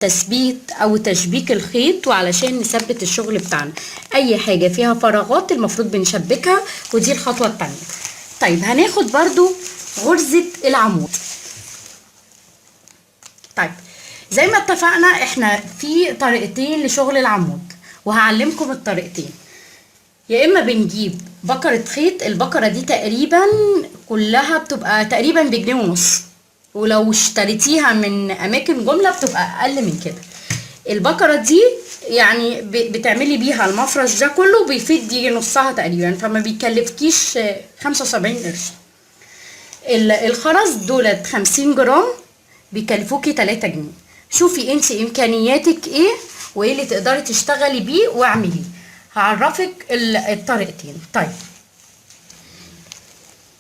تثبيت او تشبيك الخيط، وعلشان نثبت الشغل بتاعنا اي حاجة فيها فراغات المفروض بنشبكها، ودي الخطوة التانية. طيب هناخد برضو غرزة العمود. طيب زي ما اتفقنا احنا في طريقتين لشغل العمود، وهعلمكم الطريقتين. يا اما بنجيب بكرة خيط، البكرة دي تقريبا كلها بتبقى تقريبا بجنيه ونص، ولو اشتريتيها من اماكن جملة بتبقى اقل من كده. البكرة دي يعني بتعملي بيها المفرش ده كله، بيفيد يجي نصها تقريبا، فما بيكلفكيش 75 قرش. الخرز دولت 50 جرام بيكلفوكي 3 جنيه. شوفي انت امكانياتك ايه وايه اللي تقدري تشتغلي بيه واعمليه. هعرفك الطريقتين. طيب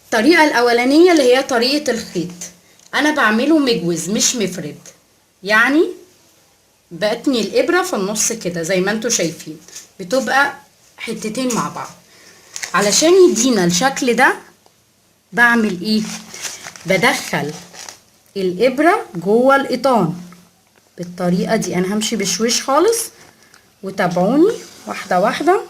الطريقة الاولانية اللي هي طريقة الخيط، انا بعمله مجوز مش مفرد، يعني بتني الابرة في النص كده زي ما انتوا شايفين، بتبقى حتتين مع بعض. علشان يدينا الشكل ده بعمل ايه؟ بدخل الابرة جوه القطان بالطريقة دي. انا همشي بشويش خالص وتابعوني واحدة واحدة.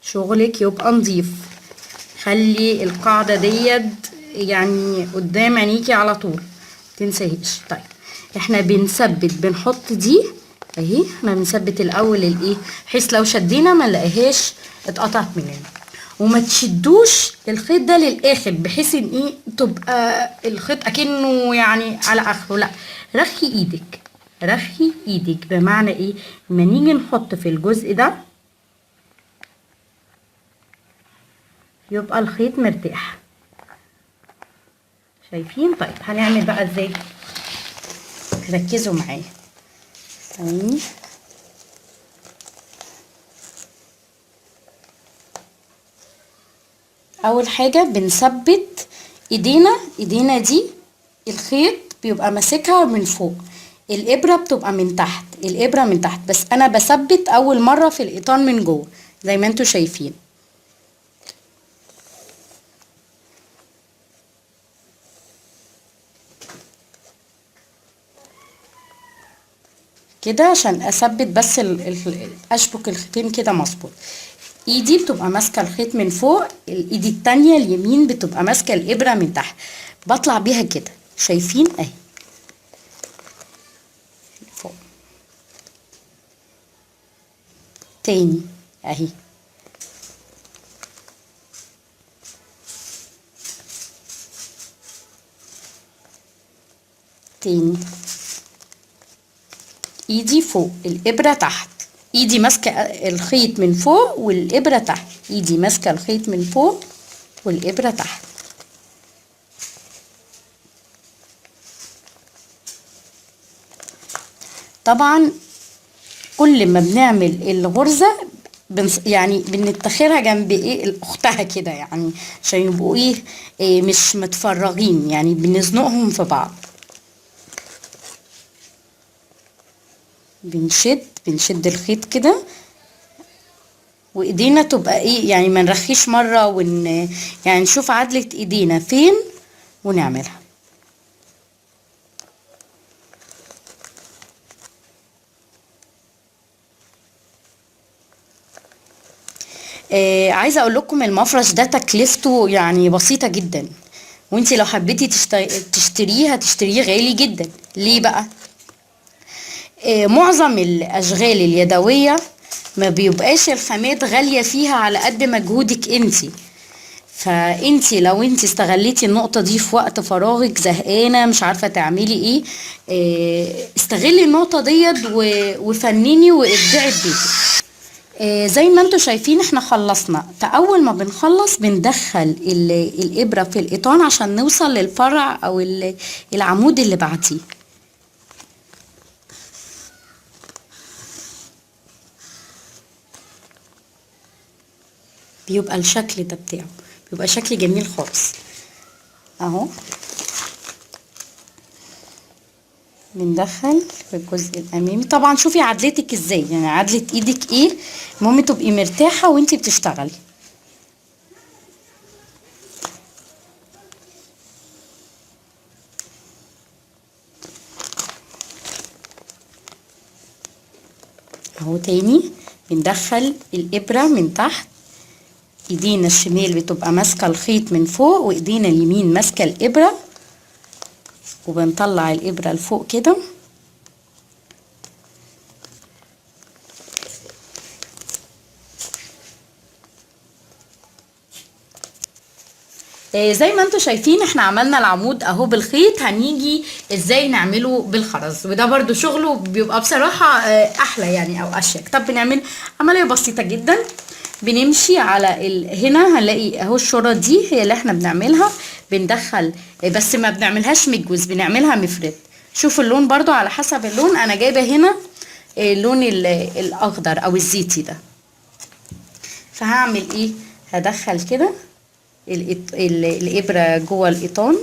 شغلك يبقى نظيف، خلي القاعدة ديت يعني قدام عينيكي على طول متنساهيش. طيب احنا بنثبت، بنحط دي اهي، احنا بنثبت الاول الايه بحيث لو شدينا ما نلاقيهاش اتقطعت مننا. وما تشدوش الخيط ده للاخر بحيث ان ايه تبقى الخيط اكنه يعني على اخره، لا، رخي ايدك، رخي ايدك. بمعنى ايه؟ لما نيجي نحط في الجزء ده يبقى الخيط مرتاح. شايفين؟ طيب هنعمل بقى ازاي؟ ركزوا معايا ثواني. اول حاجة بنثبت ايدينا دي، الخيط بيبقى ماسكها من فوق، الابرة بتبقى من تحت، الابرة من تحت، بس انا بثبت اول مرة في القطان من جوه زي ما انتوا شايفين كده عشان اثبت بس اشبك الخيطين كده مظبوط. ايدي بتبقى ماسكه الخيط من فوق، الايد التانية اليمين بتبقى ماسكه الابره من تحت، بطلع بيها كده. شايفين؟ اهي فوق تاني اهي. تاني ايدي فوق الابره تحت، ايدي ماسكه الخيط من فوق والابره تحت، ايدي ماسكه الخيط من فوق والابره تحت. طبعا كل ما بنعمل الغرزه يعني بنتخرها جنب ايه اختها كده، يعني عشان يبقوا إيه مش متفرغين، يعني بنزنقهم في بعض. بنشد الخيط كده وايدينا تبقى ايه، يعني ما نرخيش مره يعني نشوف عدلة ايدينا فين ونعملها. عايزه اقول لكم المفرش ده تكلفته يعني بسيطه جدا، وانتي لو حبيتي تشتريه غالي جدا. ليه بقى؟ معظم الاشغال اليدويه ما بيبقاش الخامات غاليه فيها على قد مجهودك انتي. فانتي لو انتي استغليتي النقطة دي في وقت فراغك زهقانة مش عارفة تعملي ايه، استغلي النقطة ديت وفنني وابدعي في بيتك. زي ما انتوا شايفين احنا خلصنا. فاول ما بنخلص بندخل الابرة في القطان عشان نوصل للفرع او العمود اللي بعديه. بيبقى الشكل ده بتاعه، بيبقى شكل جميل خالص اهو. بندخل في الجزء الامامي. طبعا شوفي عدلتك ازاي، يعني عدلة ايدك ايه، المهم تبقي مرتاحة وانتي بتشتغلي. اهو تاني بندخل الابرة من تحت، ايدينا الشمال بتبقى ماسكة الخيط من فوق وايدينا اليمين ماسكة الابرة، وبنطلع الابرة لفوق كده. زي ما انتوا شايفين احنا عملنا العمود اهو بالخيط، هنيجي ازاي نعمله بالخرز، وده برضو شغله بيبقى بصراحة احلى يعني او اشيك. طب بنعمل عملية بسيطة جدا، بنمشي على هنا هنلاقي اهو الشورة دي هي اللي احنا بنعملها، بندخل بس ما بنعملهاش مجوز، بنعملها مفرد. شوفوا اللون برضو على حسب اللون، انا جايبة هنا اللون الاخضر او الزيتي ده. فهعمل ايه، هدخل كده الابرة جوه القيطان،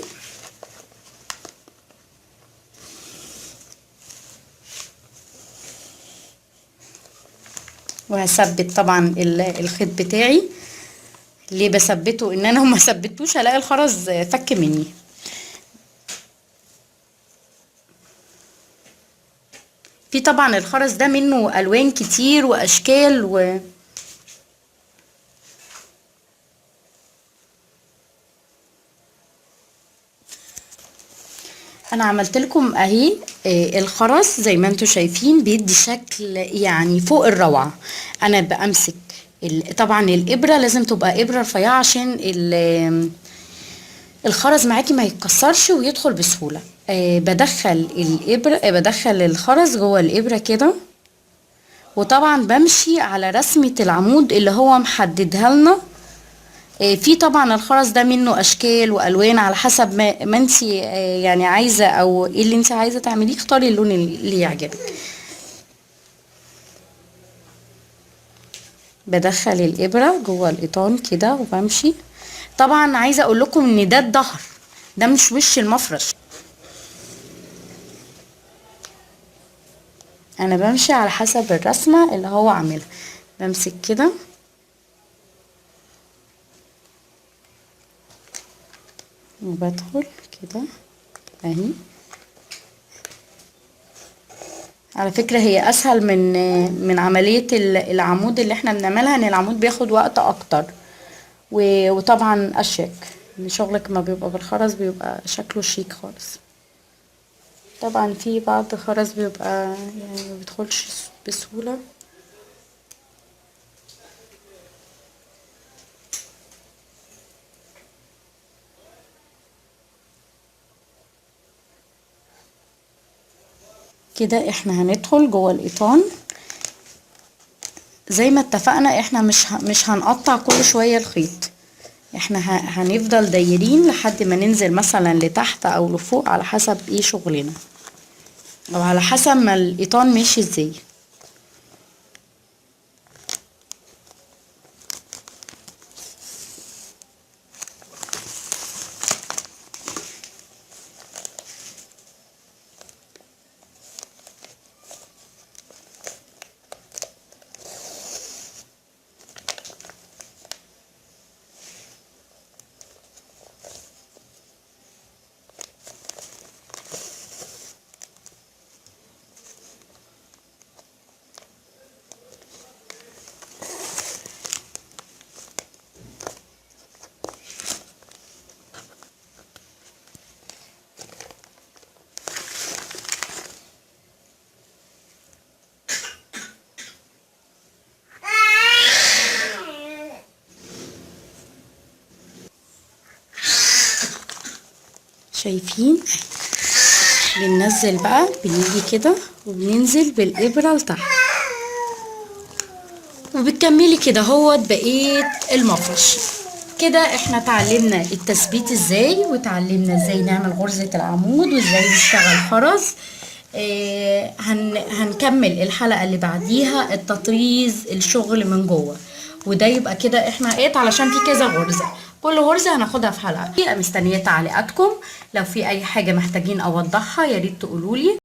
وهثبت طبعا الخيط بتاعي. ليه بثبته؟ ان انا ما ثبتوش هلاقي الخرز فك مني. في طبعا الخرز ده منه الوان كتير واشكال انا عملت لكم اهي الخرز زي ما انتم شايفين بيدي شكل يعني فوق الروعة. انا بمسك طبعا الابرة لازم تبقى ابرة رفيعة عشان الخرز معاكي ما يتكسرش ويدخل بسهولة. بدخل الابرة بدخل الخرز جوه الابرة كده، وطبعا بمشي على رسمة العمود اللي هو محددها لنا. في طبعا الخرز ده منه اشكال والوان على حسب ما انت يعني عايزه، او ايه اللي انت عايزه تعمليه، اختاري اللون اللي يعجبك. بدخل الابره جوه القيطان كده وبمشي. طبعا عايزه اقول لكم ان ده الظهر، ده مش وش المفرش. انا بمشي على حسب الرسمه اللي هو عاملها. بمسك كده وبدخل كده اهي. على فكرة هي اسهل من عملية العمود اللي احنا بنعملها، ان العمود بياخد وقت اكتر وطبعا اشيك. شغلك ما بيبقى بالخرز بيبقى شكله شيك خالص. طبعا في بعض خرز بيبقى يعني ما بيدخلش بسهولة. كده احنا هندخل جوه القيطان زي ما اتفقنا. احنا مش هنقطع كل شوية الخيط، احنا هنفضل دايرين لحد ما ننزل مثلا لتحت او لفوق على حسب ايه شغلنا، او على حسب ما القيطان ماشي ازاي. شايفين بننزل بقى، بنيجي كده وبننزل بالابره لتحت، وبتكملي كده هو بقيه المفرش. كده احنا اتعلمنا التثبيت ازاي، وتعلمنا ازاي نعمل غرزه العمود، وازاي نشتغل خرز. هنكمل الحلقه اللي بعديها التطريز، الشغل من جوه. وده يبقى كده احنا علشان في كذا غرزه، كل غرزه هناخدها في حلقه. مستنيه تعليقاتكم، لو في اي حاجه محتاجين اوضحها يا ريت تقولولي.